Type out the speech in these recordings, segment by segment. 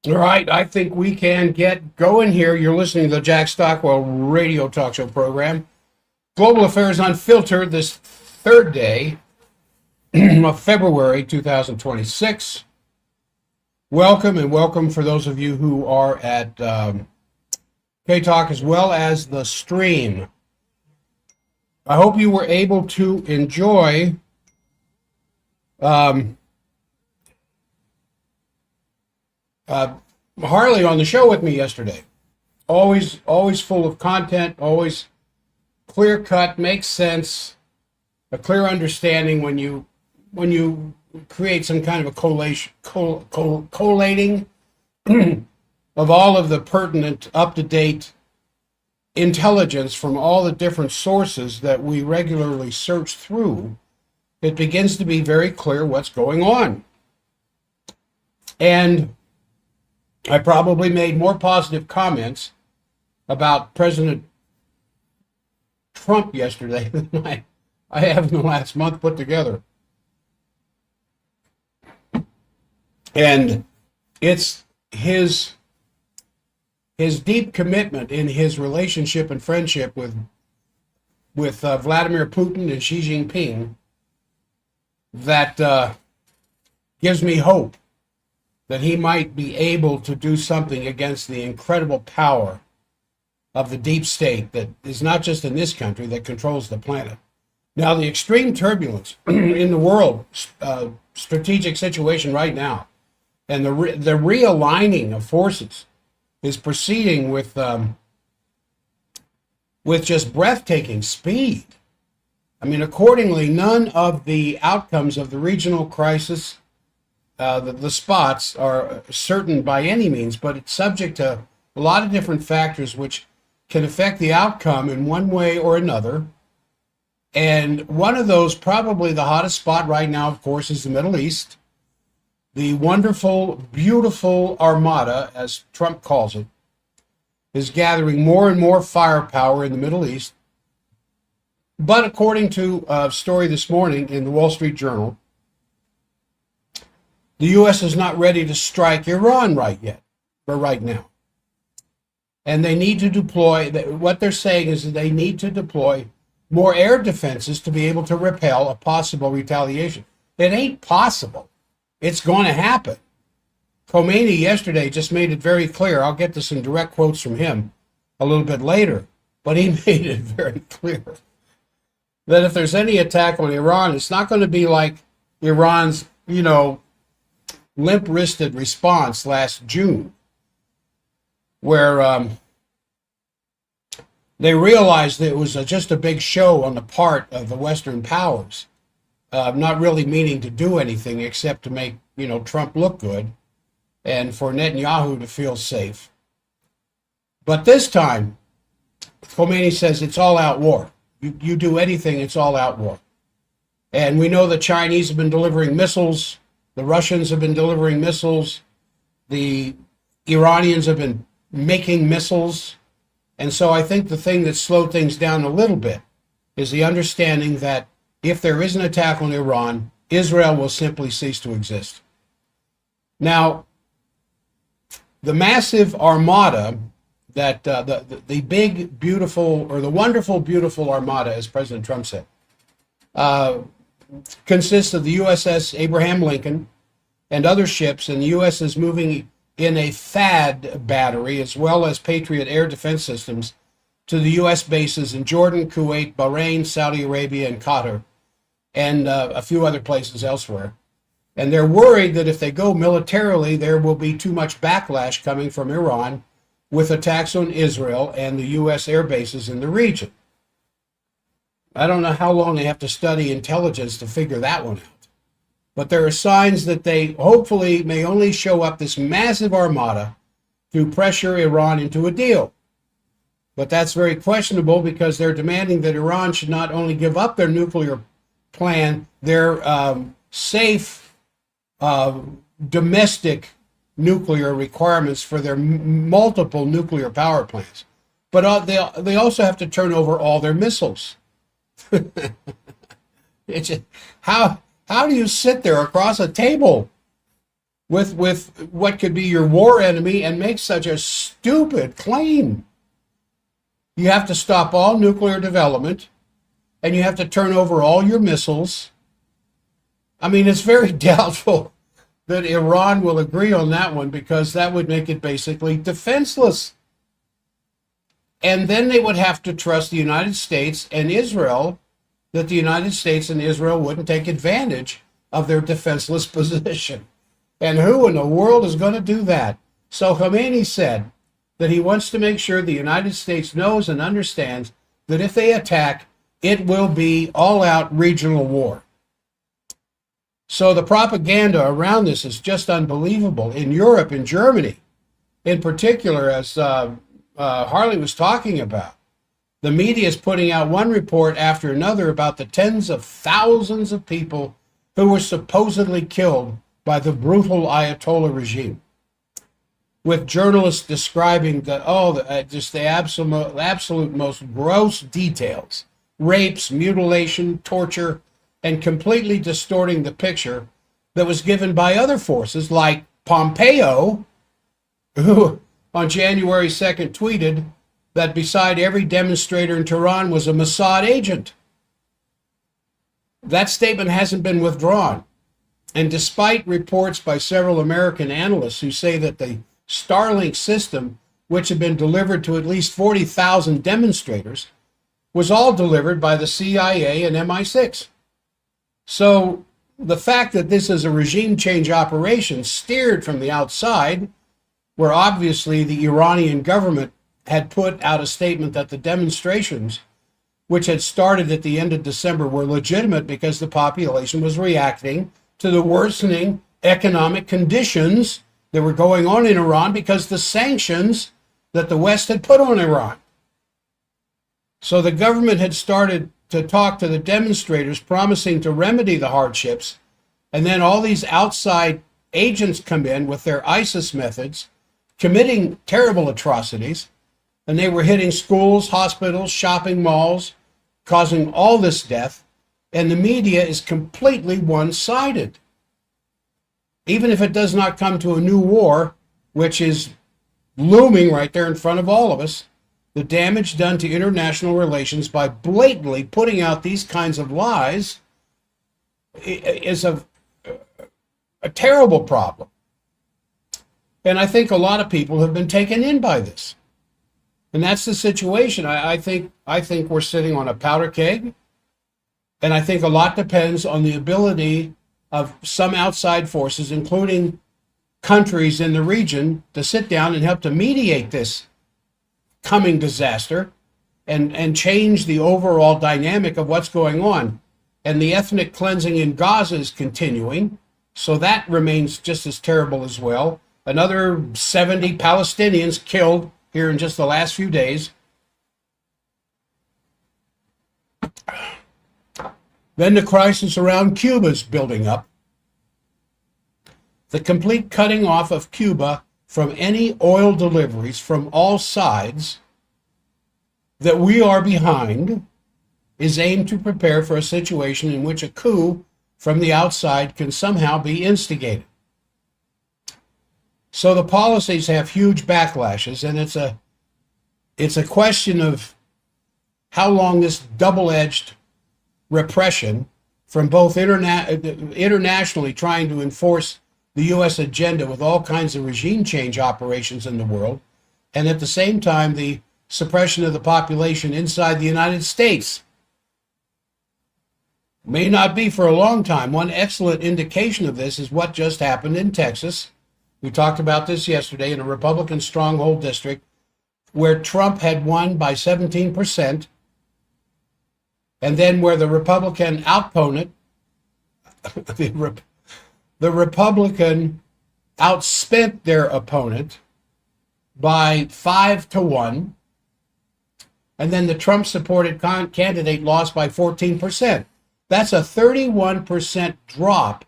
All right, I think we can get going here. You're listening to the Jack Stockwell radio talk show program, Global Affairs Unfiltered, this third day of February 2026. Welcome and welcome for those of you who are at K-Talk as well as the stream. I hope you were able to enjoy Harley on the show with me yesterday. Always full of content, always clear cut, makes sense, a clear understanding when you create some kind of a collating of all of the pertinent, up to date intelligence from all the different sources that we regularly search through. It begins to be very clear what's going on. And I probably made more positive comments about President Trump yesterday than I have in the last month put together. And it's his deep commitment in his relationship and friendship with Vladimir Putin and Xi Jinping that gives me hope that he might be able to do something against the incredible power of the deep state that is not just in this country, that controls the planet. Now, the extreme turbulence in the world strategic situation right now, and the realigning of forces is proceeding with just breathtaking speed. I mean, accordingly, none of the outcomes of the regional crisis, the spots, are certain by any means, but it's subject to a lot of different factors which can affect the outcome in one way or another. And one of those, probably the hottest spot right now, of course, is the Middle East. The wonderful, beautiful armada, as Trump calls it, is gathering more and more firepower in the Middle East. But according to a story this morning in the Wall Street Journal, the U.S. is not ready to strike Iran right now. And they need to deploy, what they're saying is that they need to deploy more air defenses to be able to repel a possible retaliation. It ain't possible. It's going to happen. Khomeini yesterday just made it very clear. I'll get to some direct quotes from him a little bit later, but he made it very clear that if there's any attack on Iran, it's not going to be like Iran's, limp-wristed response last June, where they realized that it was just a big show on the part of the Western powers, not really meaning to do anything except to make, Trump look good and for Netanyahu to feel safe. But this time, Khomeini says it's all-out war. You do anything, it's all-out war. And we know the Chinese have been delivering missiles. The Russians have been delivering missiles. The Iranians have been making missiles. And so I think the thing that slowed things down a little bit is the understanding that if there is an attack on Iran, Israel will simply cease to exist. Now, the massive armada that the big, beautiful, or the wonderful, beautiful armada, as President Trump said, consists of the USS Abraham Lincoln and other ships, and the U.S. is moving in a THAAD battery as well as Patriot air defense systems to the U.S. bases in Jordan, Kuwait, Bahrain, Saudi Arabia, and Qatar, and a few other places elsewhere. And they're worried that if they go militarily, there will be too much backlash coming from Iran with attacks on Israel and the U.S. air bases in the region. I don't know how long they have to study intelligence to figure that one out. But there are signs that they hopefully may only show up this massive armada to pressure Iran into a deal. But that's very questionable because they're demanding that Iran should not only give up their nuclear plan, their safe domestic nuclear requirements for their multiple nuclear power plants, but they also have to turn over all their missiles. It's how do you sit there across a table with what could be your war enemy and make such a stupid claim. You have to stop all nuclear development, and you have to turn over all your missiles. I mean, it's very doubtful that Iran will agree on that one, because that would make it basically defenseless. And then they would have to trust the United States and Israel, that the United States and Israel wouldn't take advantage of their defenseless position. And who in the world is going to do that? So Khomeini said that he wants to make sure the United States knows and understands that if they attack, it will be all-out regional war. So the propaganda around this is just unbelievable. In Europe, in Germany, in particular, as Harley was talking about, the media is putting out one report after another about the tens of thousands of people who were supposedly killed by the brutal Ayatollah regime, with journalists describing just the absolute most gross details, rapes, mutilation, torture, and completely distorting the picture that was given by other forces like Pompeo, who on January 2nd tweeted that beside every demonstrator in Tehran was a Mossad agent. That statement hasn't been withdrawn. And despite reports by several American analysts who say that the Starlink system, which had been delivered to at least 40,000 demonstrators, was all delivered by the CIA and MI6. So the fact that this is a regime change operation steered from the outside, where obviously the Iranian government had put out a statement that the demonstrations, which had started at the end of December, were legitimate because the population was reacting to the worsening economic conditions that were going on in Iran because the sanctions that the West had put on Iran. So the government had started to talk to the demonstrators, promising to remedy the hardships, and then all these outside agents come in with their ISIS methods, committing terrible atrocities, and they were hitting schools, hospitals, shopping malls, causing all this death, and the media is completely one-sided. Even if it does not come to a new war, which is looming right there in front of all of us, the damage done to international relations by blatantly putting out these kinds of lies is a terrible problem. And I think a lot of people have been taken in by this. And that's the situation. I think we're sitting on a powder keg. And I think a lot depends on the ability of some outside forces, including countries in the region, to sit down and help to mediate this coming disaster and change the overall dynamic of what's going on. And the ethnic cleansing in Gaza is continuing, so that remains just as terrible as well. Another 70 Palestinians killed here in just the last few days. Then the crisis around Cuba is building up. The complete cutting off of Cuba from any oil deliveries from all sides that we are behind is aimed to prepare for a situation in which a coup from the outside can somehow be instigated. So the policies have huge backlashes, and it's a question of how long this double-edged repression from both internationally trying to enforce the U.S. agenda with all kinds of regime change operations in the world, and at the same time the suppression of the population inside the United States. May not be for a long time. One excellent indication of this is what just happened in Texas. We talked about this yesterday in a Republican stronghold district where Trump had won by 17%, and then where the Republican opponent, the Republican outspent their opponent by 5-1, and then the Trump-supported candidate lost by 14%. That's a 31% drop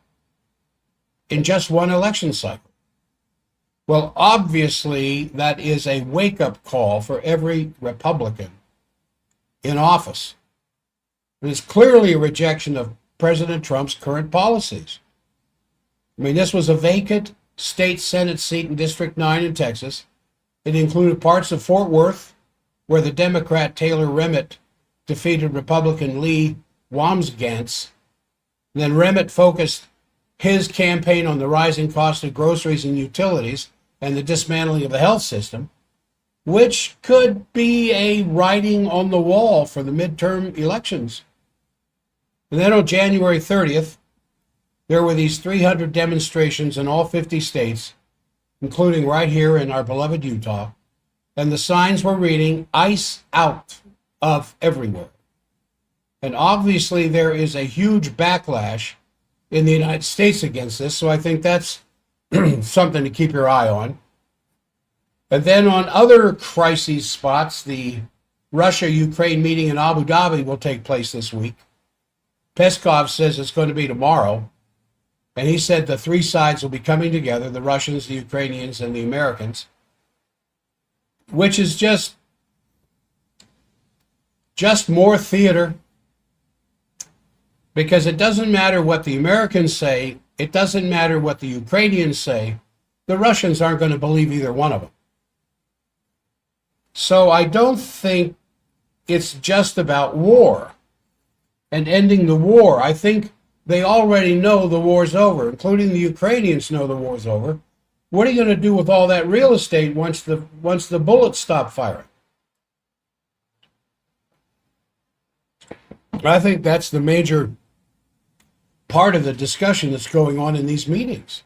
in just one election cycle. Well, obviously, that is a wake-up call for every Republican in office. It is clearly a rejection of President Trump's current policies. I mean, this was a vacant state Senate seat in District 9 in Texas. It included parts of Fort Worth, where the Democrat Taylor Remick defeated Republican Lee Wambsgans. Then Remick focused his campaign on the rising cost of groceries and utilities and the dismantling of the health system, which could be a writing on the wall for the midterm elections. And then on January 30th, there were these 300 demonstrations in all 50 states, including right here in our beloved Utah, and the signs were reading, "Ice out" of everywhere. And obviously there is a huge backlash in the United States against this, so I think that's something to keep your eye on. And then on other crises spots, the Russia-Ukraine meeting in Abu Dhabi will take place this week. Peskov says it's going to be tomorrow, and he said the three sides will be coming together, the Russians, the Ukrainians, and the Americans, which is just more theater, because it doesn't matter what the Americans say, it doesn't matter what the Ukrainians say, the Russians aren't going to believe either one of them. So I don't think it's just about war and ending the war. I think they already know the war's over, including the Ukrainians know the war's over. What are you going to do with all that real estate once the bullets stop firing? I think that's the major part of the discussion that's going on in these meetings.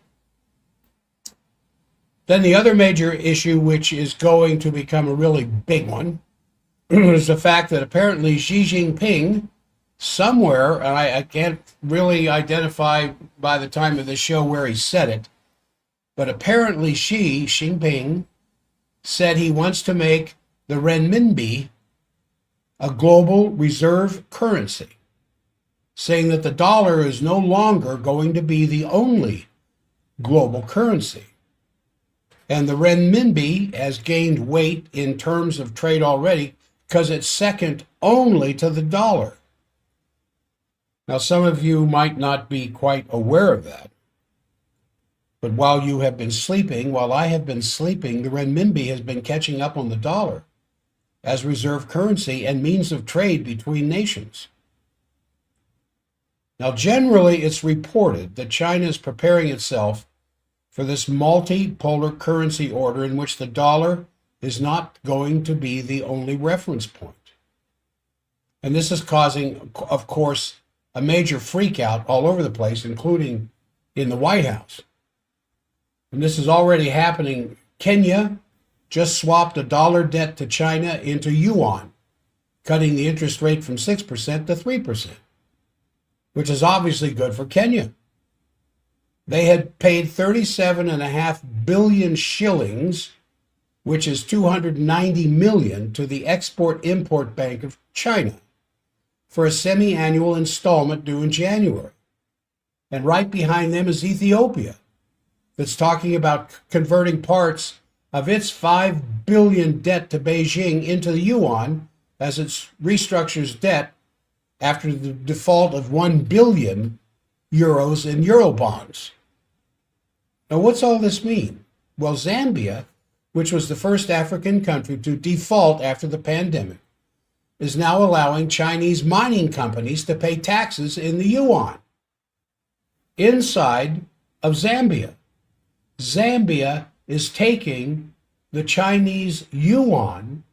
Then the other major issue, which is going to become a really big one, is the fact that apparently Xi Jinping, somewhere, and I can't really identify by the time of the show where he said it, but apparently Xi Jinping said he wants to make the renminbi a global reserve currency, saying that the dollar is no longer going to be the only global currency. And the renminbi has gained weight in terms of trade already because it's second only to the dollar. Now, some of you might not be quite aware of that, but while you have been sleeping, while I have been sleeping, the renminbi has been catching up on the dollar as reserve currency and means of trade between nations. Now, generally, it's reported that China is preparing itself for this multipolar currency order in which the dollar is not going to be the only reference point. And this is causing, of course, a major freak out all over the place, including in the White House. And this is already happening. Kenya just swapped a dollar debt to China into yuan, cutting the interest rate from 6% to 3%, which is obviously good for Kenya. They had paid 37.5 billion shillings, which is 290 million, to the Export-Import Bank of China for a semi-annual installment due in January. And right behind them is Ethiopia, that's talking about converting parts of its 5 billion debt to Beijing into the yuan as it restructures debt after the default of 1 billion euros in Eurobonds. Now, what's all this mean? Well, Zambia, which was the first African country to default after the pandemic, is now allowing Chinese mining companies to pay taxes in the yuan inside of Zambia. Zambia is taking the Chinese yuan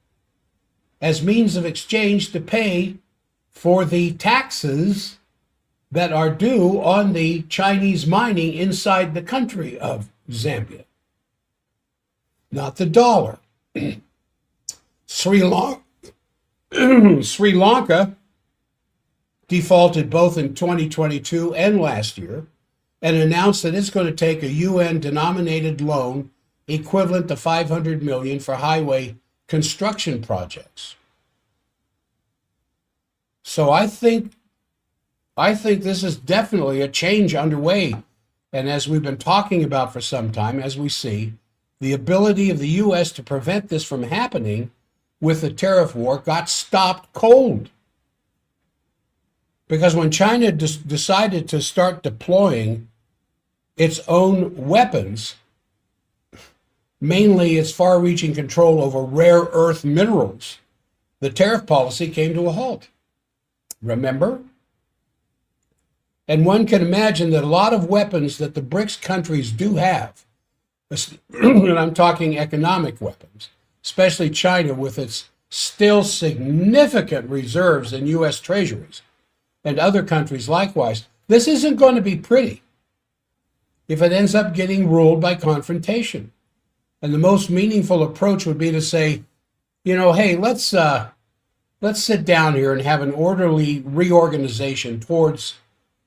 as means of exchange to pay for the taxes that are due on the Chinese mining inside the country of Zambia. Not the dollar. Sri Lanka defaulted both in 2022 and last year and announced that it's going to take a UN-denominated loan equivalent to $500 million for highway construction projects. So I think this is definitely a change underway. And as we've been talking about for some time, as we see, the ability of the U.S. to prevent this from happening with the tariff war got stopped cold. Because when China decided to start deploying its own weapons mainly its far-reaching control over rare earth minerals, the tariff policy came to a halt. Remember? And one can imagine that a lot of weapons that the BRICS countries do have, and I'm talking economic weapons, especially China with its still significant reserves in U.S. treasuries, and other countries likewise, this isn't going to be pretty if it ends up getting ruled by confrontation. And the most meaningful approach would be to say, hey, let's sit down here and have an orderly reorganization towards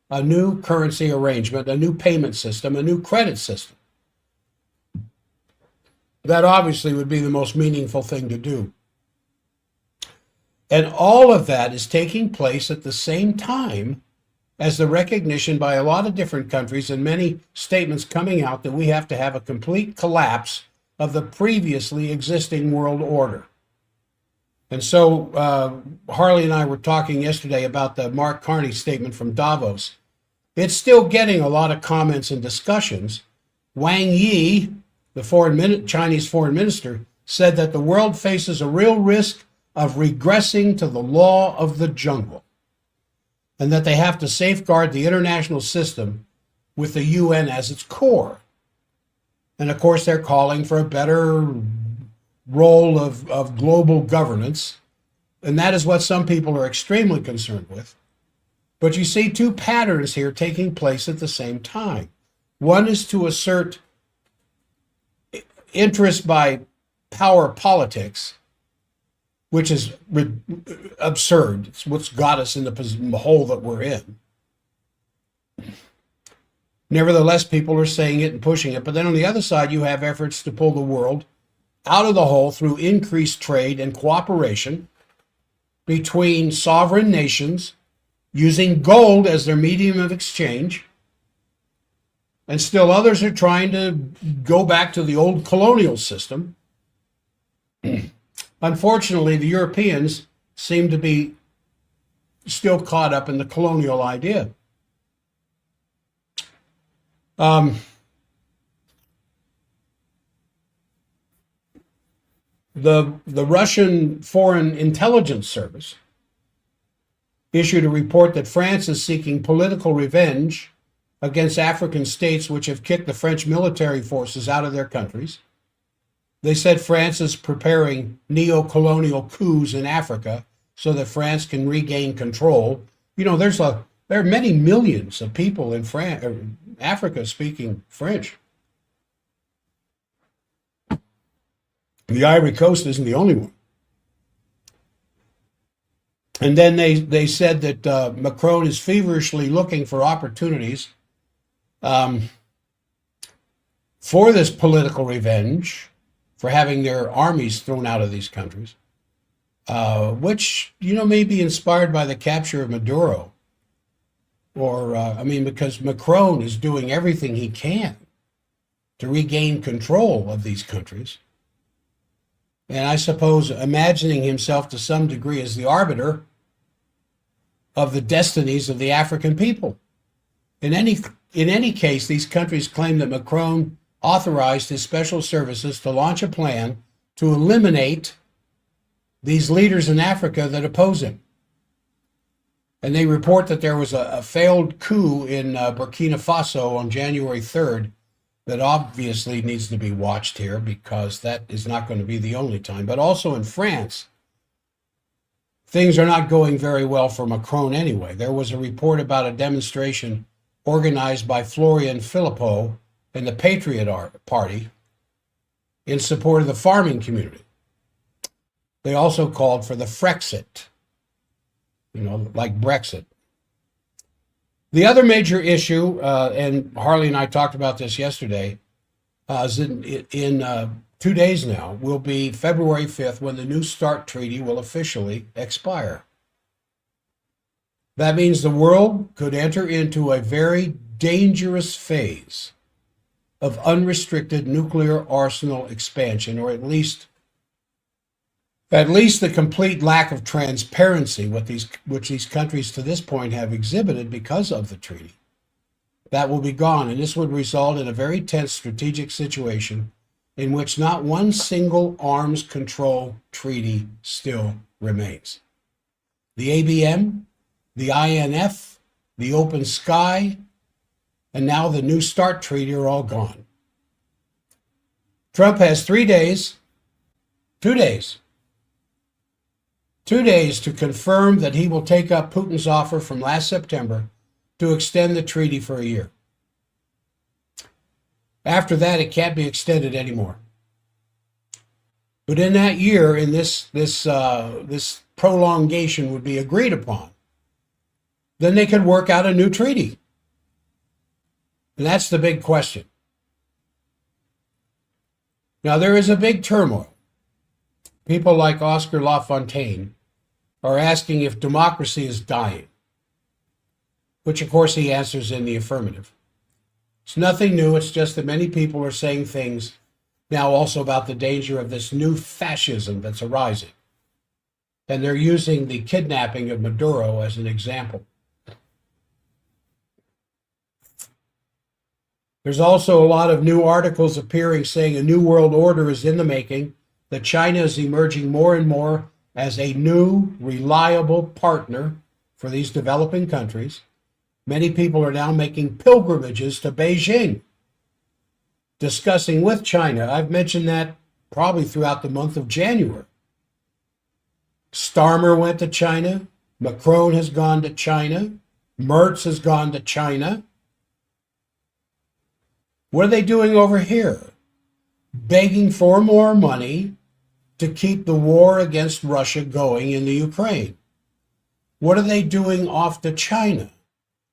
a new currency arrangement, a new payment system, a new credit system. That obviously would be the most meaningful thing to do. And all of that is taking place at the same time as the recognition by a lot of different countries and many statements coming out that we have to have a complete collapse of the previously existing world order. And so Harley and I were talking yesterday about the Mark Carney statement from Davos. It's still getting a lot of comments and discussions. Wang Yi, the Chinese foreign minister, said that the world faces a real risk of regressing to the law of the jungle, and that they have to safeguard the international system with the UN as its core. And of course, they're calling for a better role of global governance, and that is what some people are extremely concerned with. But you see two patterns here taking place at the same time. One is to assert interest by power politics, which is absurd. It's what's got us in the hole that we're in. Nevertheless, people are saying it and pushing it. But then on the other side, you have efforts to pull the world out of the hole through increased trade and cooperation between sovereign nations using gold as their medium of exchange. And still others are trying to go back to the old colonial system. Unfortunately, the Europeans seem to be still caught up in the colonial idea. The Russian Foreign Intelligence Service issued a report that France is seeking political revenge against African states which have kicked the French military forces out of their countries. They said France is preparing neo-colonial coups in Africa so that France can regain control. There are many millions of people in Africa speaking French. The Ivory Coast isn't the only one. And then they said that Macron is feverishly looking for opportunities for this political revenge, for having their armies thrown out of these countries, which, may be inspired by the capture of Maduro. Because Macron is doing everything he can to regain control of these countries. And I suppose imagining himself to some degree as the arbiter of the destinies of the African people. In any case, these countries claim that Macron authorized his special services to launch a plan to eliminate these leaders in Africa that oppose him. And they report that there was a failed coup in Burkina Faso on January 3rd that obviously needs to be watched here, because that is not going to be the only time. But also in France, things are not going very well for Macron anyway. There was a report about a demonstration organized by Florian Philippot and the Patriot Party in support of the farming community. They also called for the Frexit, like Brexit. The other major issue, and Harley and I talked about this yesterday, is in 2 days now, will be February 5th, when the New START treaty will officially expire. That means the world could enter into a very dangerous phase of unrestricted nuclear arsenal expansion, or at least the complete lack of transparency which these countries to this point have exhibited because of the treaty. That will be gone, and this would result in a very tense strategic situation in which not one single arms control treaty still remains. The ABM, the INF, the Open Sky, and now the New START treaty are all gone. Trump has 2 days to confirm that he will take up Putin's offer from last September to extend the treaty for a year. After that, it can't be extended anymore. But in that year, in this prolongation would be agreed upon, then they could work out a new treaty. And that's the big question. Now, there is a big turmoil. People like Oscar Lafontaine are asking if democracy is dying, which of course he answers in the affirmative. It's nothing new. It's just that many people are saying things now also about the danger of this new fascism that's arising. And they're using the kidnapping of Maduro as an example. There's also a lot of new articles appearing saying a new world order is in the making, that China is emerging more and more as a new, reliable partner for these developing countries. Many people are now making pilgrimages to Beijing, discussing with China. I've mentioned that probably throughout the month of January. Starmer went to China. Macron has gone to China. Merz has gone to China. What are they doing over here? Begging for more money to keep the war against Russia going in the Ukraine. What are they doing off to China?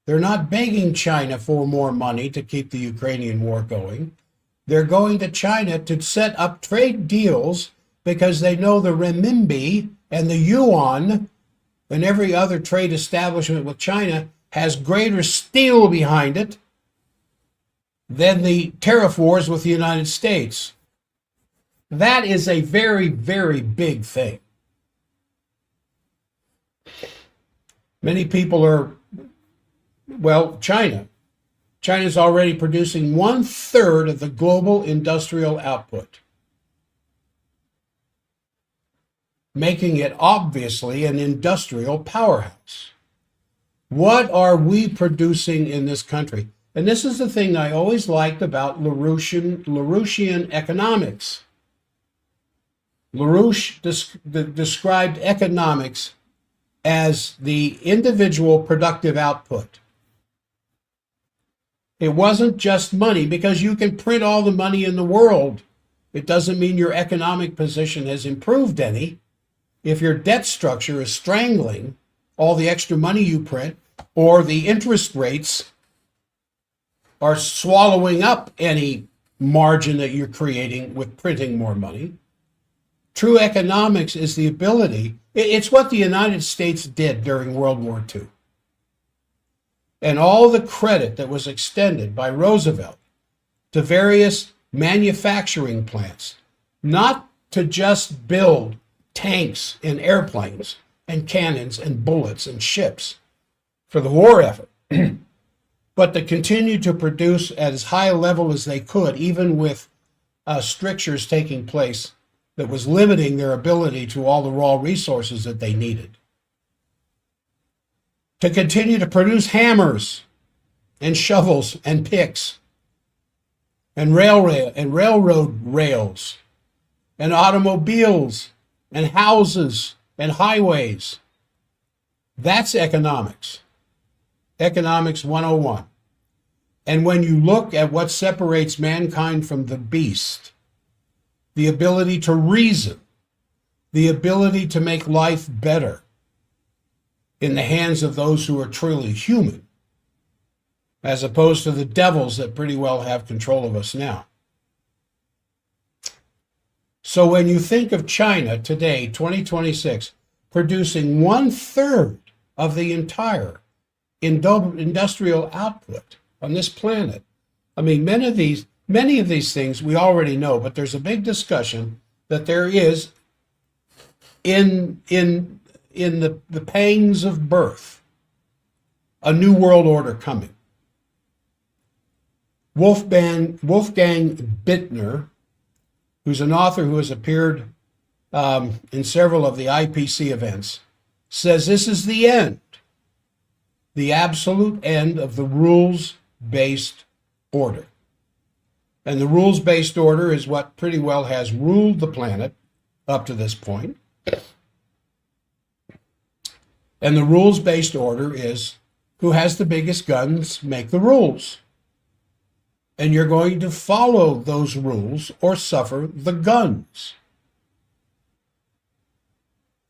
They're not begging China for more money to keep the Ukrainian war going. They're going to China to set up trade deals because they know the renminbi and the yuan and every other trade establishment with China has greater steel behind it than the tariff wars with the United States. That is a very, very big thing. Many people are, well, China's already producing 1/3 of the global industrial output, making it obviously an industrial powerhouse. What are we producing in this country? And this is the thing I always liked about LaRouchian economics. LaRouche described economics as the individual productive output. It wasn't just money, because you can print all the money in the world. It doesn't mean your economic position has improved any. If your debt structure is strangling all the extra money you print, or the interest rates are swallowing up any margin that you're creating with printing more money. True economics is the ability, it's what the United States did during World War II. And all the credit that was extended by Roosevelt to various manufacturing plants, not to just build tanks and airplanes and cannons and bullets and ships for the war effort, but to continue to produce at as high a level as they could, even with strictures taking place that was limiting their ability to all the raw resources that they needed. To continue to produce hammers and shovels and picks and railroad rails and automobiles and houses and highways. That's economics. Economics 101. And when you look at what separates mankind from the beast, the ability to reason, the ability to make life better in the hands of those who are truly human, as opposed to the devils that pretty well have control of us now. So when you think of China today, 2026, producing 1/3 of the entire industrial output on this planet, I mean, many of these things we already know, but there's a big discussion that there is in the pangs of birth, a new world order coming. Wolfgang Bittner who's an author who has appeared in several of the IPC events, says this is the end, the absolute end of the rules-based order. And the rules-based order is what pretty well has ruled the planet up to this point. And the rules-based order is who has the biggest guns make the rules. And you're going to follow those rules or suffer the guns.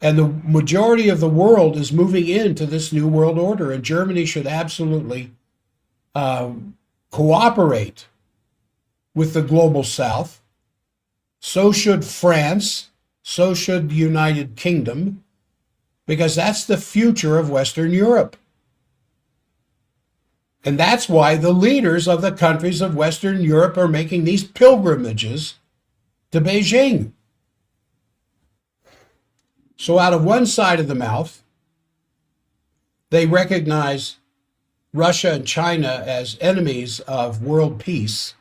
And the majority of the world is moving into this new world order, and Germany should absolutely cooperate with the global South. So should France. So should the United Kingdom, because that's the future of Western Europe. And that's why the leaders of the countries of Western Europe are making these pilgrimages to Beijing. So out of one side of the mouth, they recognize Russia and China as enemies of world peace.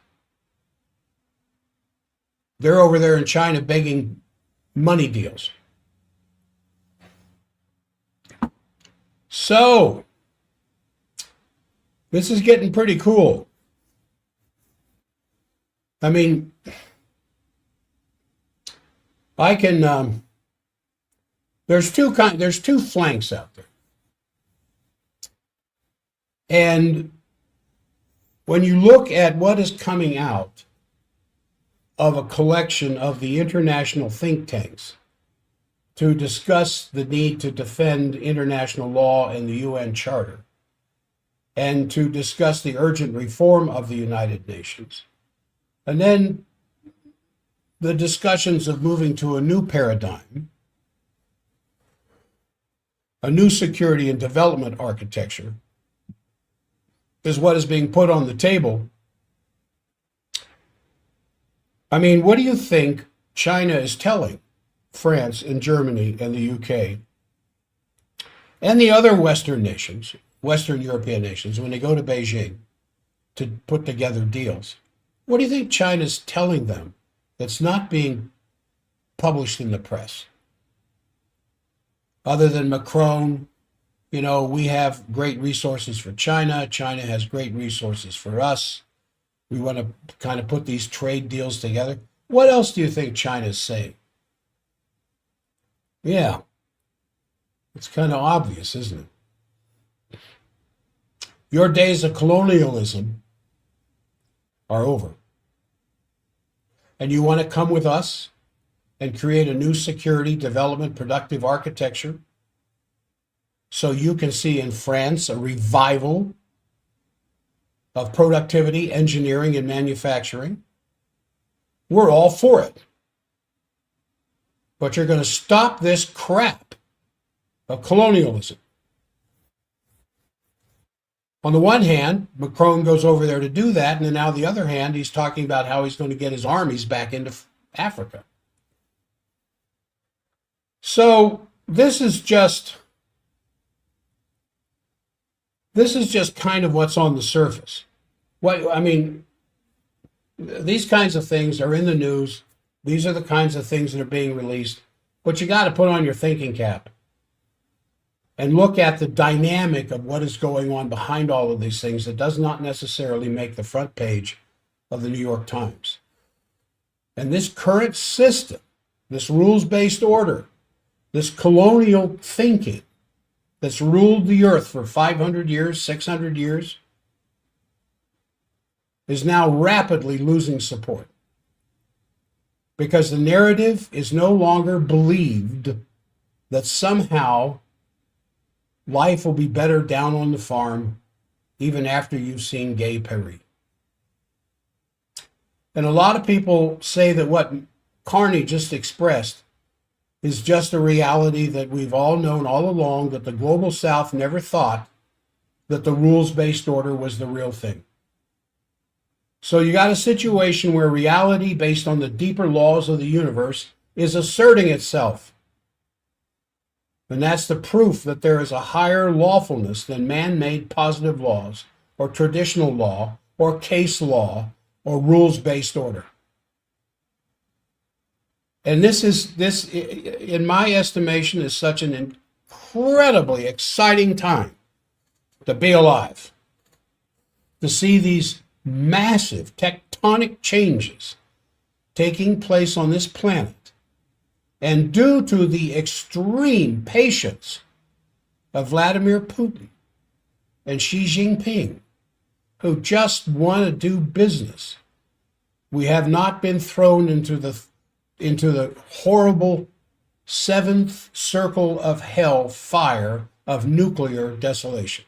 They're over there in China begging money deals. So, this is getting pretty cool. I mean, I can, there's two flanks out there. And when you look at what is coming out of a collection of the international think tanks to discuss the need to defend international law and the UN Charter, and to discuss the urgent reform of the United Nations, and then the discussions of moving to a new paradigm, a new security and development architecture, is what is being put on the table. I mean, what do you think China is telling France and Germany and the UK and the other Western nations, Western European nations, when they go to Beijing to put together deals? What do you think China's telling them that's not being published in the press? Other than Macron, you know, we have great resources for China. China has great resources for us. We want to kind of put these trade deals together. What else do you think China's saying? Yeah, it's kind of obvious, isn't it? Your days of colonialism are over. And you want to come with us and create a new security, development, productive architecture so you can see in France a revival of productivity, engineering, and manufacturing? We're all for it. But you're going to stop this crap of colonialism. On the one hand, Macron goes over there to do that, and then now on the other hand, he's talking about how he's going to get his armies back into Africa. So this is just kind of what's on the surface. I mean, these kinds of things are in the news. These are the kinds of things that are being released. But you got to put on your thinking cap and look at the dynamic of what is going on behind all of these things that does not necessarily make the front page of the New York Times. And this current system, this rules-based order, this colonial thinking that's ruled the earth for 500 years, 600 years, is now rapidly losing support. Because the narrative is no longer believed that somehow life will be better down on the farm even after you've seen Gay Paris. And a lot of people say that what Carney just expressed is just a reality that we've all known all along, that the global South never thought that the rules-based order was the real thing. So you got a situation where reality based on the deeper laws of the universe is asserting itself. And that's the proof that there is a higher lawfulness than man-made positive laws or traditional law or case law or rules-based order. And this, in my estimation, is such an incredibly exciting time to be alive, to see these massive tectonic changes taking place on this planet. And due to the extreme patience of Vladimir Putin and Xi Jinping, who just want to do business, we have not been thrown into the horrible seventh circle of hell fire of nuclear desolation.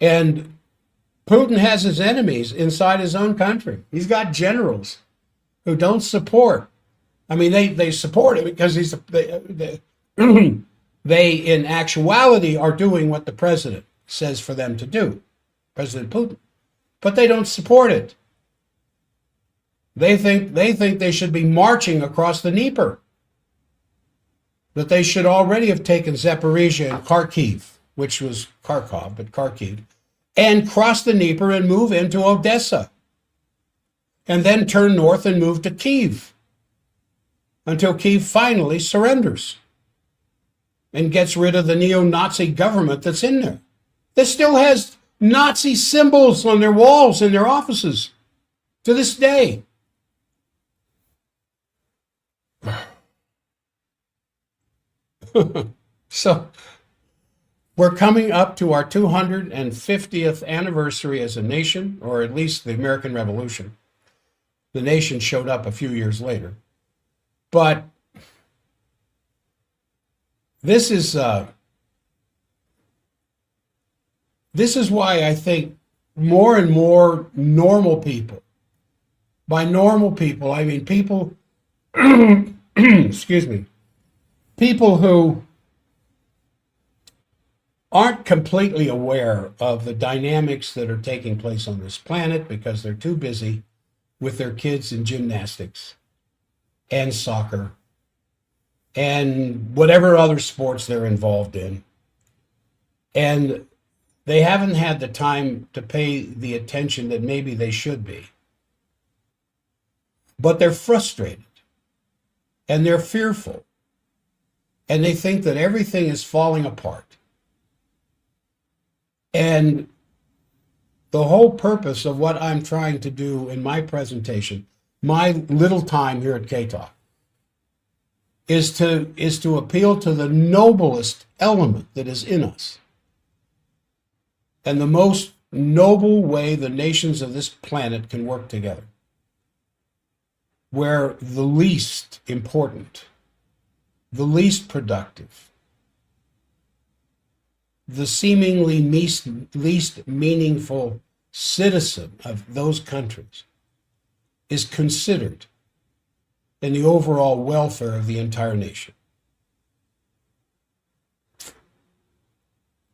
And Putin has his enemies inside his own country. He's got generals who don't support. I mean, they support him because they in actuality are doing what the president says for them to do, President Putin, but they don't support it. They think they should be marching across the Dnieper, that they should already have taken Zaporizhia and Kharkiv, which was Kharkov, but Kharkiv, and cross the Dnieper and move into Odessa, and then turn north and move to Kyiv until Kyiv finally surrenders and gets rid of the neo-Nazi government that's in there, that still has Nazi symbols on their walls in their offices to this day. So we're coming up to our 250th anniversary as a nation, or at least the American Revolution. The nation showed up a few years later. But this is why I think more and more normal people, by normal people, I mean people, excuse me, people who aren't completely aware of the dynamics that are taking place on this planet because they're too busy with their kids in gymnastics and soccer and whatever other sports they're involved in. And they haven't had the time to pay the attention that maybe they should be. But they're frustrated and they're fearful and they think that everything is falling apart. And the whole purpose of what I'm trying to do in my presentation, my little time here at K-Talk, is to appeal to the noblest element that is in us. And the most noble way the nations of this planet can work together, where the least important, the least productive, the seemingly least meaningful citizen of those countries is considered in the overall welfare of the entire nation.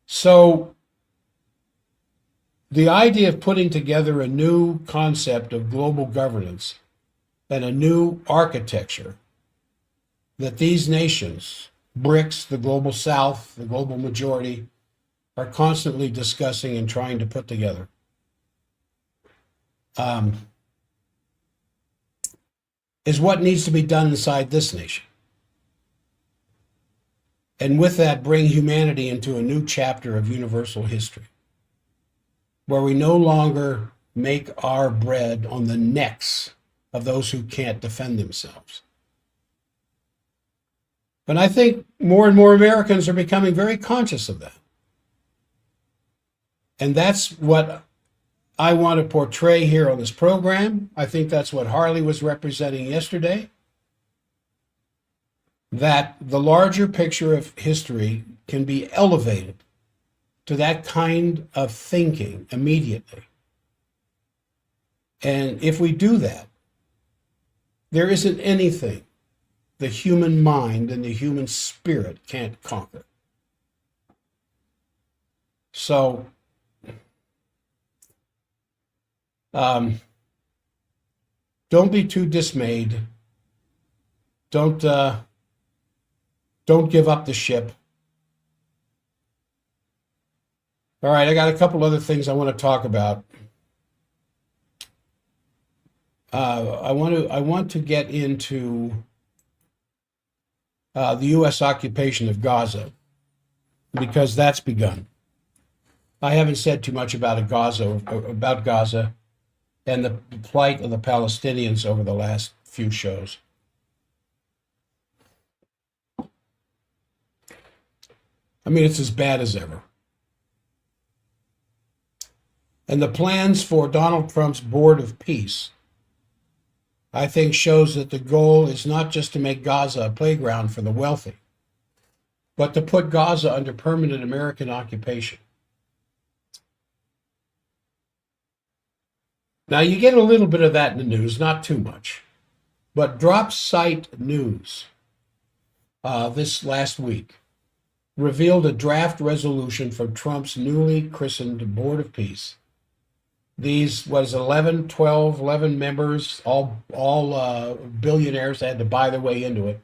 So the idea of putting together a new concept of global governance and a new architecture that these nations, BRICS, the global south, the global majority, are constantly discussing and trying to put together, is what needs to be done inside this nation. And with that, bring humanity into a new chapter of universal history, where we no longer make our bread on the necks of those who can't defend themselves. And I think more and more Americans are becoming very conscious of that. And that's what I want to portray here on this program. I think that's what Harley was representing yesterday, that the larger picture of history can be elevated to that kind of thinking immediately. And if we do that, there isn't anything the human mind and the human spirit can't conquer. So, don't be too dismayed. Don't give up the ship. All right, I got a couple other things I want to talk about. I want to get into the U.S. occupation of Gaza because that's begun. I haven't said too much about Gaza and the plight of the Palestinians over the last few shows. I mean, it's as bad as ever. And the plans for Donald Trump's Board of Peace, I think, shows that the goal is not just to make Gaza a playground for the wealthy, but to put Gaza under permanent American occupation. Now, you get a little bit of that in the news, not too much. But Drop Site News this last week revealed a draft resolution from Trump's newly christened Board of Peace. These was 11 members, all billionaires had to buy their way into it.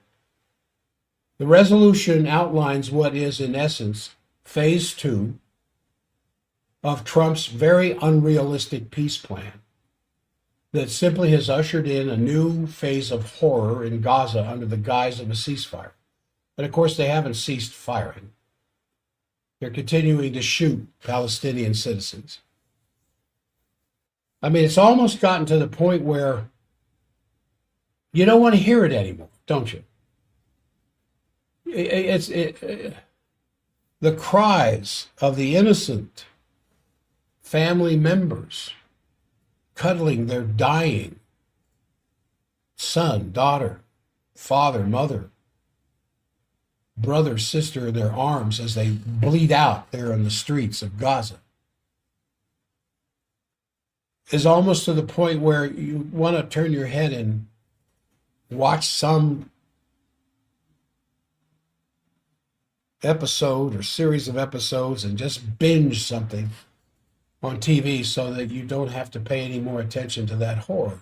The resolution outlines what is, in essence, phase 2 of Trump's very unrealistic peace plan that simply has ushered in a new phase of horror in Gaza under the guise of a ceasefire. And of course, they haven't ceased firing. They're continuing to shoot Palestinian citizens. I mean, it's almost gotten to the point where you don't want to hear it anymore, don't you? The cries of the innocent family members cuddling their dying son, daughter, father, mother, brother, sister in their arms as they bleed out there in the streets of Gaza is almost to the point where you want to turn your head and watch some episode or series of episodes and just binge something on TV so that you don't have to pay any more attention to that horror.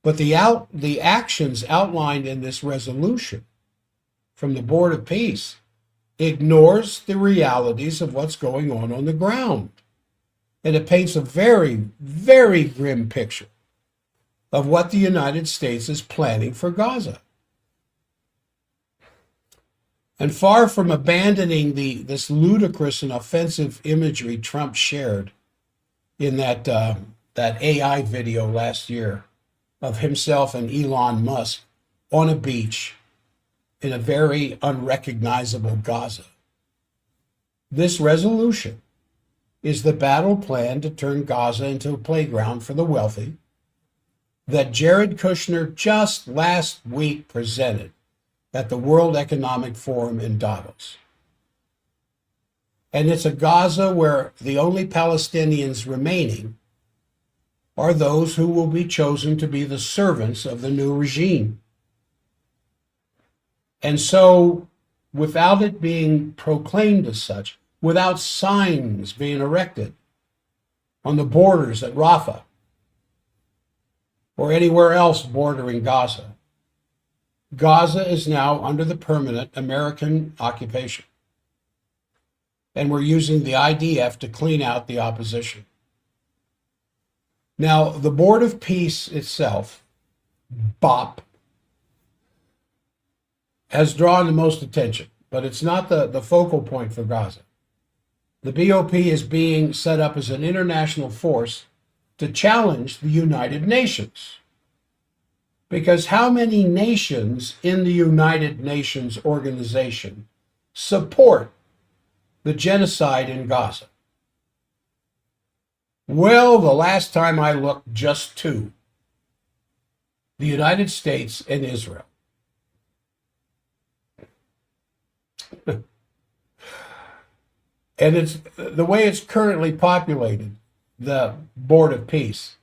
But the actions outlined in this resolution from the Board of Peace ignores the realities of what's going on the ground. And it paints a very, very grim picture of what the United States is planning for Gaza. And far from abandoning this ludicrous and offensive imagery Trump shared in that AI video last year of himself and Elon Musk on a beach in a very unrecognizable Gaza, this resolution is the battle plan to turn Gaza into a playground for the wealthy that Jared Kushner just last week presented at the World Economic Forum in Davos. And it's a Gaza where the only Palestinians remaining are those who will be chosen to be the servants of the new regime. And so, without it being proclaimed as such, without signs being erected on the borders at Rafah or anywhere else bordering Gaza, Gaza is now under the permanent American occupation. And we're using the IDF to clean out the opposition. Now, the Board of Peace itself, BOP, has drawn the most attention, but it's not the focal point for Gaza. The BOP is being set up as an international force to challenge the United Nations. Because how many nations in the United Nations organization support the genocide in Gaza? Well, the last time I looked, just 2. The United States and Israel. And it's the way it's currently populated, the Board of Peace.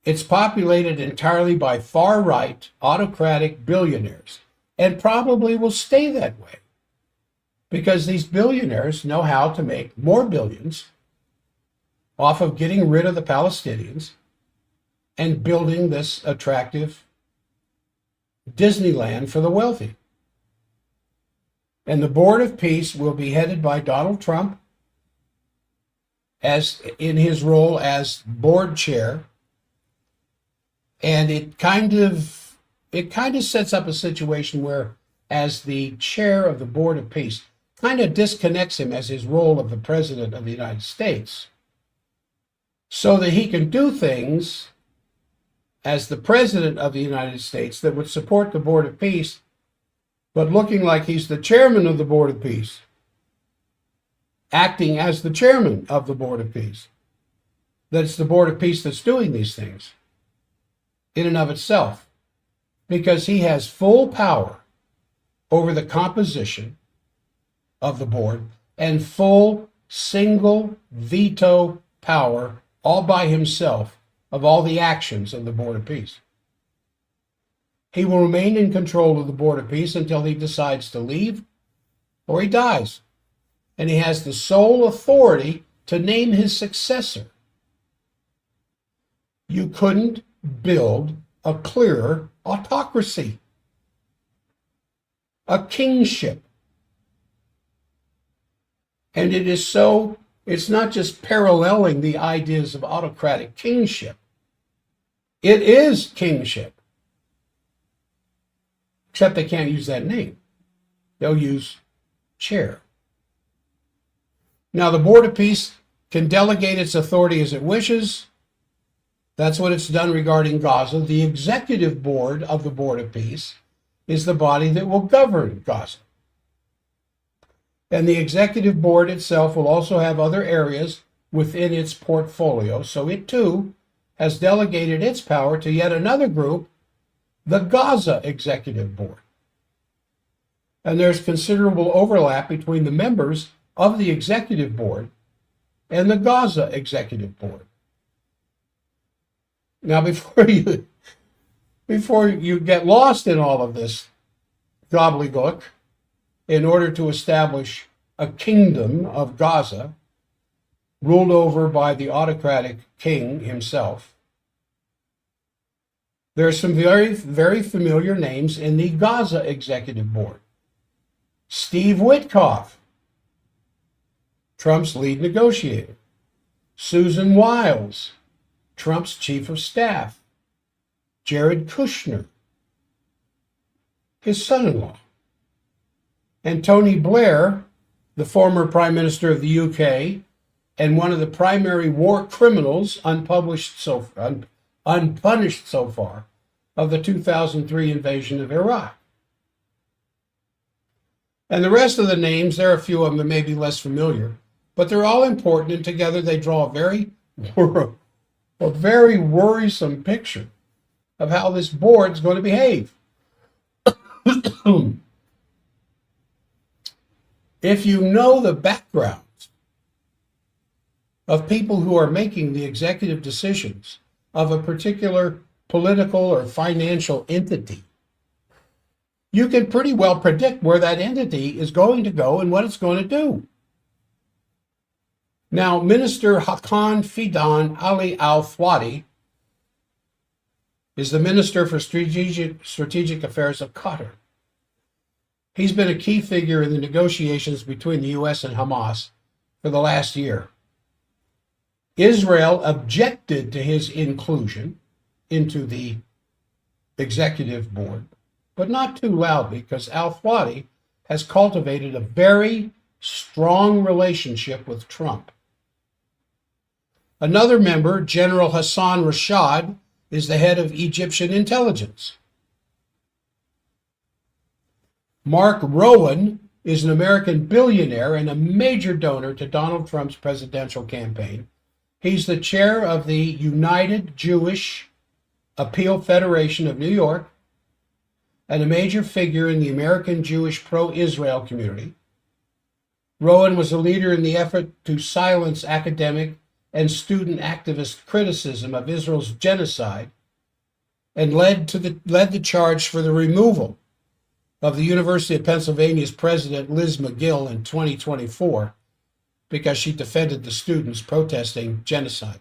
It's populated entirely by far-right, autocratic billionaires, and probably will stay that way, because these billionaires know how to make more billions off of getting rid of the Palestinians and building this attractive Disneyland for the wealthy. And the Board of Peace will be headed by Donald Trump as in his role as board chair. And it kind of sets up a situation where, as the chair of the Board of Peace, kind of disconnects him as his role of the President of the United States, so that he can do things as the President of the United States that would support the Board of Peace, but looking like he's the chairman of the Board of Peace, acting as the chairman of the Board of Peace. That it's the Board of Peace that's doing these things in and of itself, because he has full power over the composition of the board and full single veto power all by himself of all the actions of the Board of Peace. He will remain in control of the Board of Peace until he decides to leave or he dies. And he has the sole authority to name his successor. You couldn't build a clearer autocracy, a kingship. And it's not just paralleling the ideas of autocratic kingship. It is kingship. Except they can't use that name. They'll use chair. Now, the Board of Peace can delegate its authority as it wishes. That's what it's done regarding Gaza. The executive board of the Board of Peace is the body that will govern Gaza. And the executive board itself will also have other areas within its portfolio. So it too has delegated its power to yet another group, the Gaza Executive Board. And there's considerable overlap between the members of the executive board and the Gaza Executive Board. Now, before you get lost in all of this gobbledygook, in order to establish a kingdom of Gaza, ruled over by the autocratic king himself, there are some very, very familiar names in the Gaza Executive Board. Steve Witkoff, Trump's lead negotiator. Susan Wiles, Trump's chief of staff. Jared Kushner, his son-in-law. And Tony Blair, the former Prime Minister of the UK and one of the primary war criminals unpunished so far of the 2003 invasion of Iraq. And the rest of the names, there are a few of them that may be less familiar, but they're all important, and together they draw a very worrisome picture of how this board's going to behave. If you know the background of people who are making the executive decisions of a particular political or financial entity, you can pretty well predict where that entity is going to go and what it's going to do. Now, Minister Hakan Fidan Ali Al-Thwadi is the Minister for Strategic Affairs of Qatar. He's been a key figure in the negotiations between the U.S. and Hamas for the last year. Israel objected to his inclusion into the executive board, but not too loudly, because Al-Thwadi has cultivated a very strong relationship with Trump. Another member, General Hassan Rashad, is the head of Egyptian intelligence. Mark Rowan is an American billionaire and a major donor to Donald Trump's presidential campaign. He's the chair of the United Jewish Appeal Federation of New York and a major figure in the American Jewish pro-Israel community. Rowan was a leader in the effort to silence academic and student activist criticism of Israel's genocide, and led the charge for the removal of the University of Pennsylvania's president, Liz McGill, in 2024 because she defended the students protesting genocide.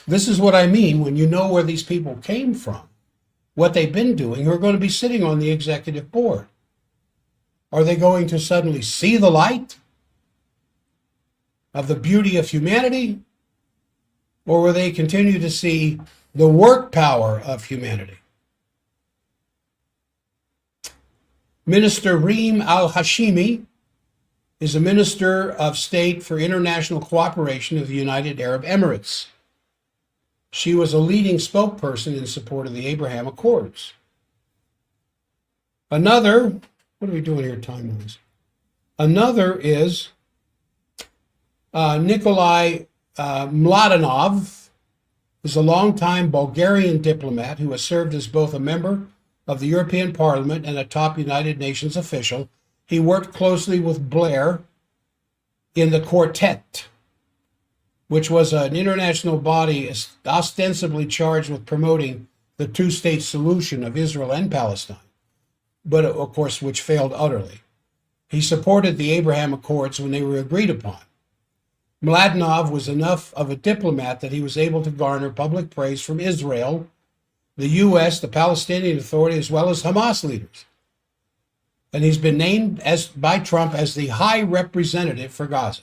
This is what I mean when you know where these people came from, what they've been doing, who are going to be sitting on the executive board. Are they going to suddenly see the light of the beauty of humanity? Or will they continue to see the work power of humanity. Minister Reem al-Hashimi is a Minister of State for International Cooperation of the United Arab Emirates. She was a leading spokesperson in support of the Abraham Accords. Another, what are we doing here time-wise? Another is Nikolai Mladenov, is a longtime Bulgarian diplomat who has served as both a member of the European Parliament and a top United Nations official. He worked closely with Blair in the Quartet, which was an international body ostensibly charged with promoting the two-state solution of Israel and Palestine, but of course, which failed utterly. He supported the Abraham Accords when they were agreed upon. Mladenov was enough of a diplomat that he was able to garner public praise from Israel, the U.S., the Palestinian Authority, as well as Hamas leaders. And he's been named by Trump as the High Representative for Gaza.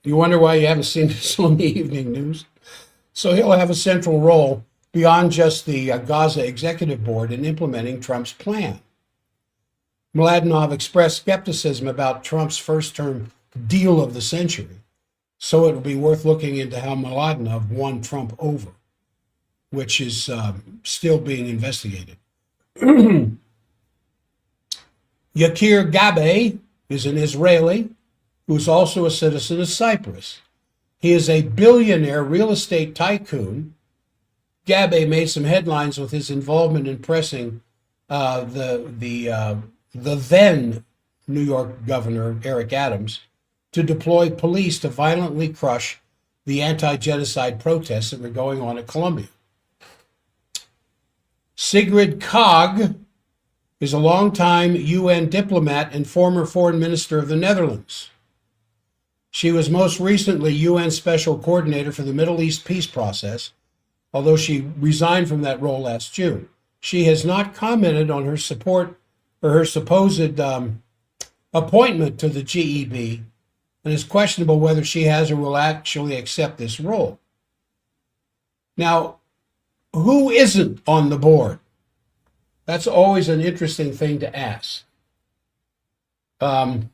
You wonder why you haven't seen this on the evening news? So he'll have a central role beyond just the Gaza Executive Board in implementing Trump's plan. Mladenov expressed skepticism about Trump's first-term deal of the century, so it will be worth looking into how Mladenov won Trump over, which is still being investigated. Yakir Gabe is an Israeli who's also a citizen of Cyprus. He is a billionaire real estate tycoon. Gabe made some headlines with his involvement in pressing the then New York Governor Eric Adams to deploy police to violently crush the anti-genocide protests that were going on at Columbia. Sigrid Kaag is a longtime UN diplomat and former foreign minister of the Netherlands. She was most recently UN Special Coordinator for the Middle East peace process, although she resigned from that role last June. She has not commented on her support or her supposed appointment to the GEB, and it's questionable whether she has or will actually accept this role. Now, who isn't on the board? That's always an interesting thing to ask. Well,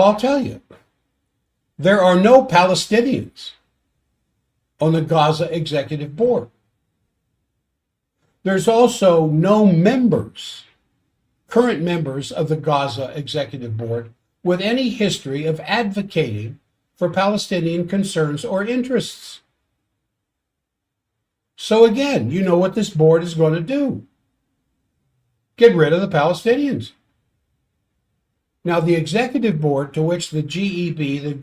I'll tell you. There are no Palestinians on the Gaza Executive Board. There's also no members, current members of the Gaza Executive Board with any history of advocating for Palestinian concerns or interests. So again, you know what this board is going to do. Get rid of the Palestinians. Now, the executive board to which the GEB,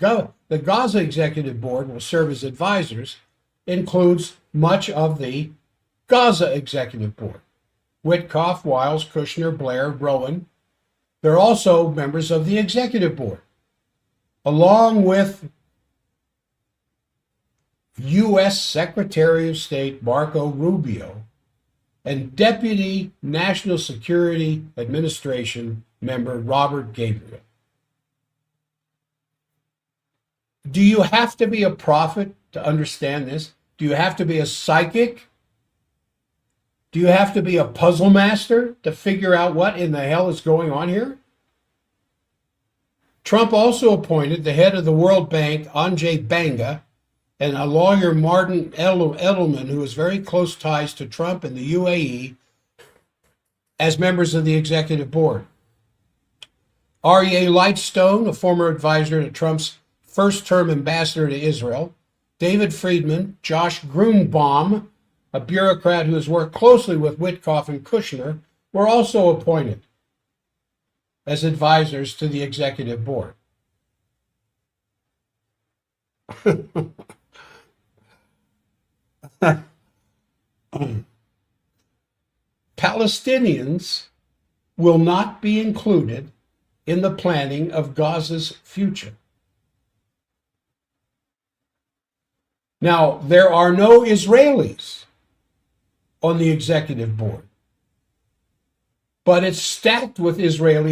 the Gaza Executive Board, will serve as advisors includes much of the Gaza Executive Board. Witkoff, Wiles, Kushner, Blair, Rowan. They're also members of the Executive Board, along with U.S. Secretary of State Marco Rubio and Deputy National Security Administration member Robert Gabriel. Do you have to be a prophet to understand this? Do you have to be a psychic? Do you have to be a puzzle master to figure out what in the hell is going on here? Trump also appointed the head of the World Bank, Ajay Banga, and a lawyer, Martin Edelman, who has very close ties to Trump and the UAE, as members of the executive board. Aryeh Lightstone, a former advisor to Trump's first-term ambassador to Israel, David Friedman, Josh Grunbaum, a bureaucrat who has worked closely with Witkoff and Kushner, were also appointed as advisors to the executive board. Palestinians will not be included in the planning of Gaza's future. Now, there are no Israelis on the executive board, but it's stacked with Israel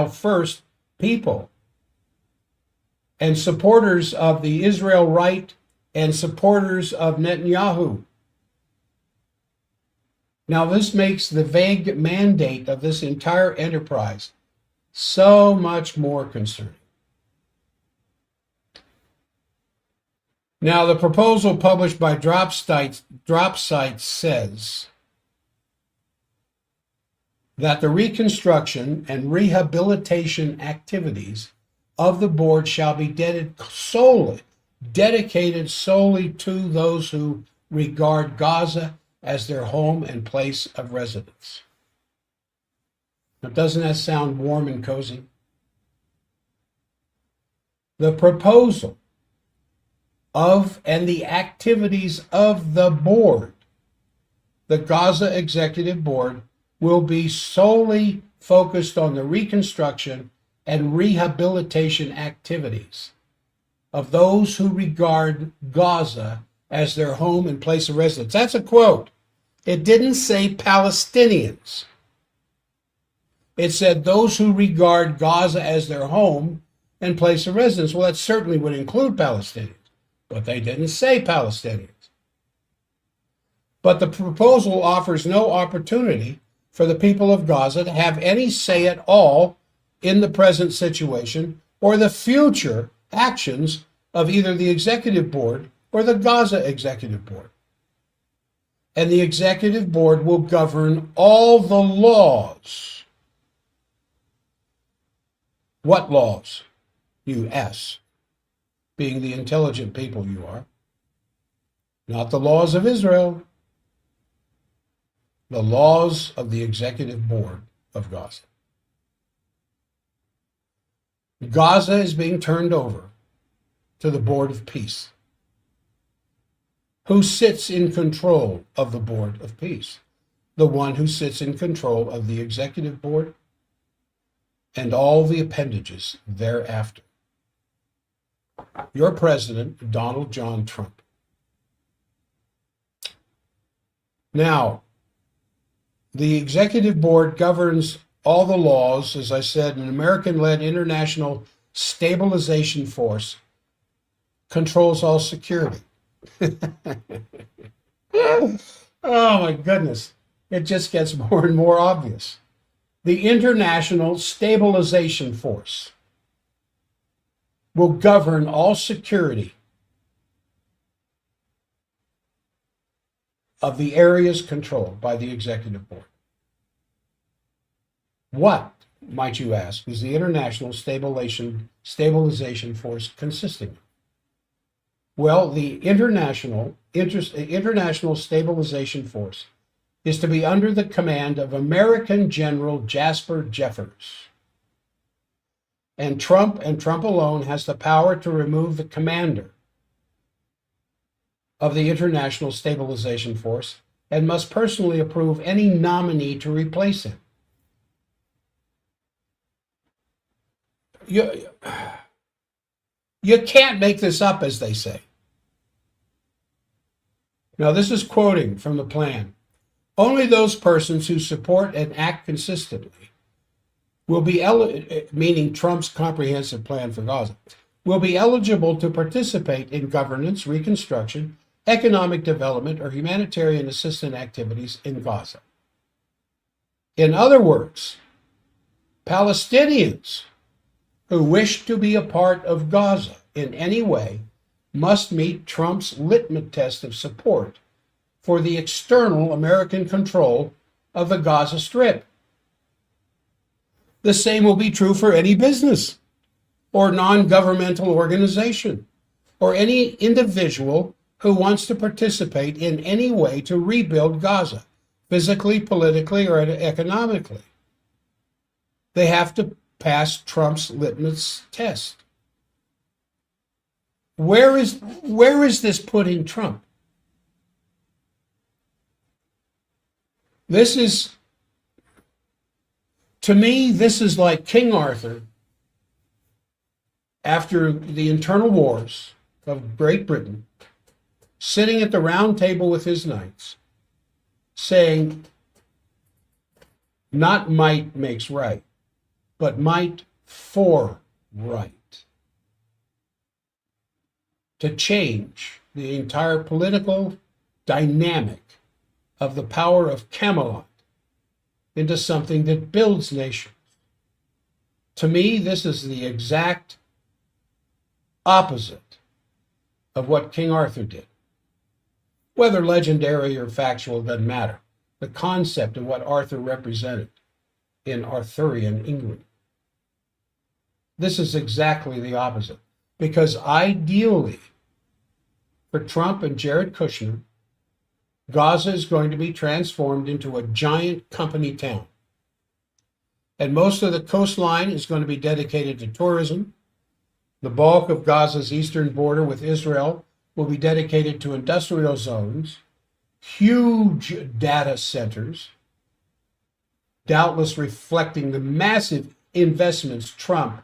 first people and supporters of the Israel right and supporters of Netanyahu. Now, this makes the vague mandate of this entire enterprise so much more concerning. Now, the proposal published by Dropsite says that the reconstruction and rehabilitation activities of the board shall be dedicated solely to those who regard Gaza as their home and place of residence. Now, doesn't that sound warm and cozy? The proposal of and the activities of the board, the Gaza Executive Board, will be solely focused on the reconstruction and rehabilitation activities of those who regard Gaza as their home and place of residence. That's a quote. It didn't say Palestinians. It said those who regard Gaza as their home and place of residence. Well, that certainly would include Palestinians, but they didn't say Palestinians. But the proposal offers no opportunity for the people of Gaza to have any say at all in the present situation or the future actions of either the Executive Board or the Gaza Executive Board. And the Executive Board will govern all the laws. What laws, you ask, being the intelligent people you are? Not the laws of Israel, the laws of the Executive Board of Gaza. Gaza is being turned over to the Board of Peace. Who sits in control of the Board of Peace? The one who sits in control of the Executive Board and all the appendages thereafter. Your president, Donald John Trump. Now, the Executive Board governs all the laws. As I said, an American-led international stabilization force controls all security. Oh my goodness. It just gets more and more obvious. The International Stabilization Force will govern all security of the areas controlled by the Executive Board. What, might you ask, is the International Stabilization Force consisting of? Well, the International Stabilization Force is to be under the command of American General Jasper Jeffers. And Trump alone has the power to remove the commander of the International Stabilization Force and must personally approve any nominee to replace him. You can't make this up, as they say. Now, this is quoting from the plan. Only those persons who support and act consistently will be meaning Trump's comprehensive plan for Gaza, will be eligible to participate in governance, reconstruction, economic development, or humanitarian assistance activities in Gaza. In other words, Palestinians who wish to be a part of Gaza in any way must meet Trump's litmus test of support for the external American control of the Gaza Strip. The same will be true for any business or non-governmental organization or any individual who wants to participate in any way to rebuild Gaza, physically, politically, or economically. They have to pass Trump's litmus test. Where is this putting Trump? This is, to me, this is like King Arthur after the internal wars of Great Britain, sitting at the round table with his knights, saying, not might makes right, but might for right. to change the entire political dynamic of the power of Camelot into something that builds nations. To me, this is the exact opposite of what King Arthur did. Whether legendary or factual doesn't matter. The concept of what Arthur represented in Arthurian England. This is exactly the opposite. Because ideally, for Trump and Jared Kushner, Gaza is going to be transformed into a giant company town. And most of the coastline is going to be dedicated to tourism. The bulk of Gaza's eastern border with Israel will be dedicated to industrial zones, huge data centers, doubtless reflecting the massive investments Trump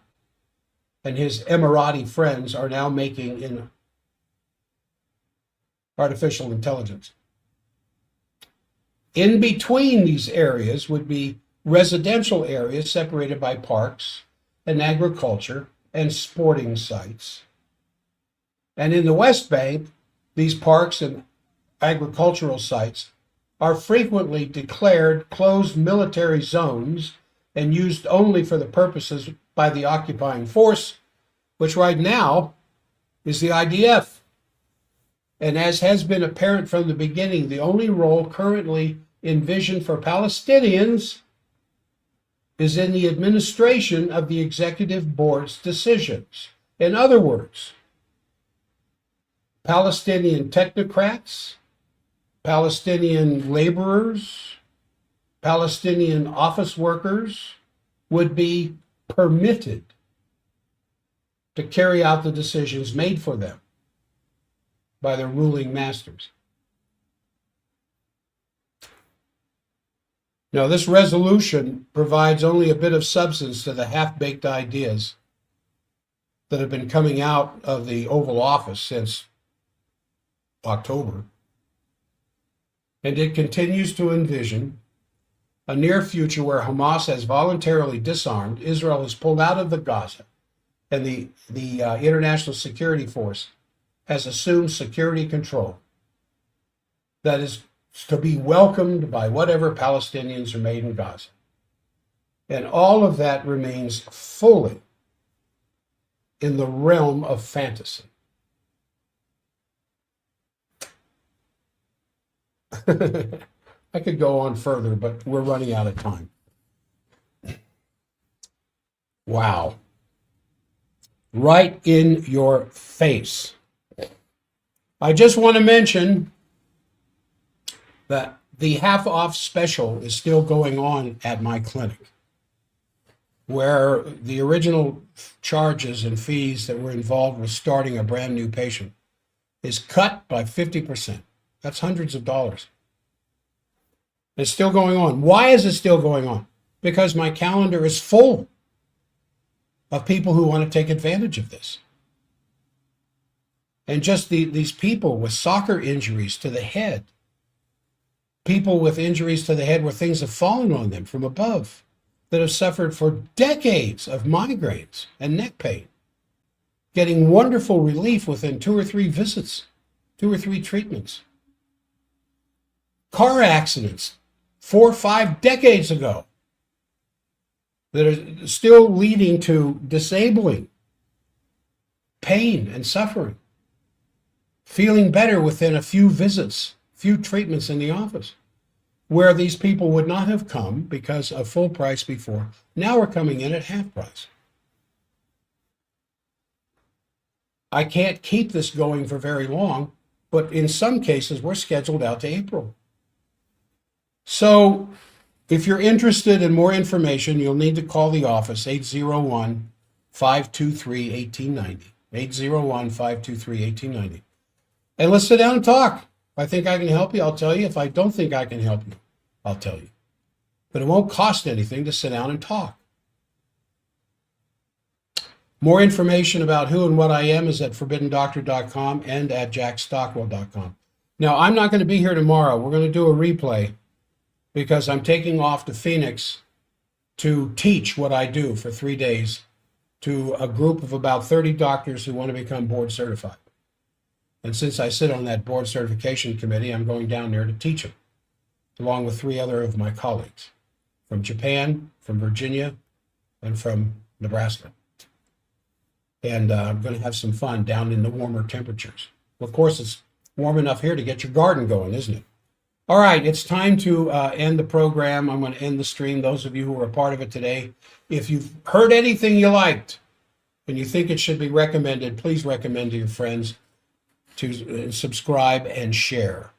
and his Emirati friends are now making in artificial intelligence. In between these areas would be residential areas separated by parks and agriculture and sporting sites. And in the West Bank, these parks and agricultural sites are frequently declared closed military zones and used only for the purposes by the occupying force, which right now is the IDF. And as has been apparent from the beginning, the only role currently envisioned for Palestinians is in the administration of the executive board's decisions. In other words, Palestinian technocrats, Palestinian laborers, Palestinian office workers would be permitted to carry out the decisions made for them by their ruling masters. Now, this resolution provides only a bit of substance to the half-baked ideas that have been coming out of the Oval Office since October. And it continues to envision a near future where Hamas has voluntarily disarmed, Israel is pulled out of the Gaza, and the International Security Force has assumed security control that is to be welcomed by whatever Palestinians are made in Gaza. And all of that remains fully in the realm of fantasy. I could go on further, but we're running out of time. Wow. Right in your face. I just want to mention that the half-off special is still going on at my clinic, where the original charges and fees that were involved with starting a brand new patient is cut by 50%. That's hundreds of dollars. It's still going on. Why is it still going on? Because my calendar is full of people who want to take advantage of this. And just these people with soccer injuries to the head, people with injuries to the head where things have fallen on them from above, that have suffered for decades of migraines and neck pain, getting wonderful relief within 2 or 3 visits, 2 or 3 treatments. Car accidents 4 or 5 decades ago that are still leading to disabling pain and suffering, feeling better within a few visits, few treatments in the office, where these people would not have come because of full price before. Now are coming in at half price. I can't keep this going for very long, but in some cases, we're scheduled out to April. So if you're interested in more information, you'll need to call the office, 801-523-1890, 801-523-1890. And let's sit down and talk. If I think I can help you, I'll tell you. If I don't think I can help you, I'll tell you. But it won't cost anything to sit down and talk. More information about who and what I am is at ForbiddenDoctor.com and at JackStockwell.com. Now, I'm not going to be here tomorrow. We're going to do a replay because I'm taking off to Phoenix to teach what I do for 3 days to a group of about 30 doctors who want to become board certified. And since I sit on that board certification committee, I'm going down there to teach them, along with 3 other of my colleagues from Japan, from Virginia, and from Nebraska. And I'm going to have some fun down in the warmer temperatures. Well, of course, it's warm enough here to get your garden going, isn't it? All right, it's time to end the program. I'm going to end the stream. Those of you who are a part of it today, if you've heard anything you liked and you think it should be recommended, please recommend to your friends to subscribe and share.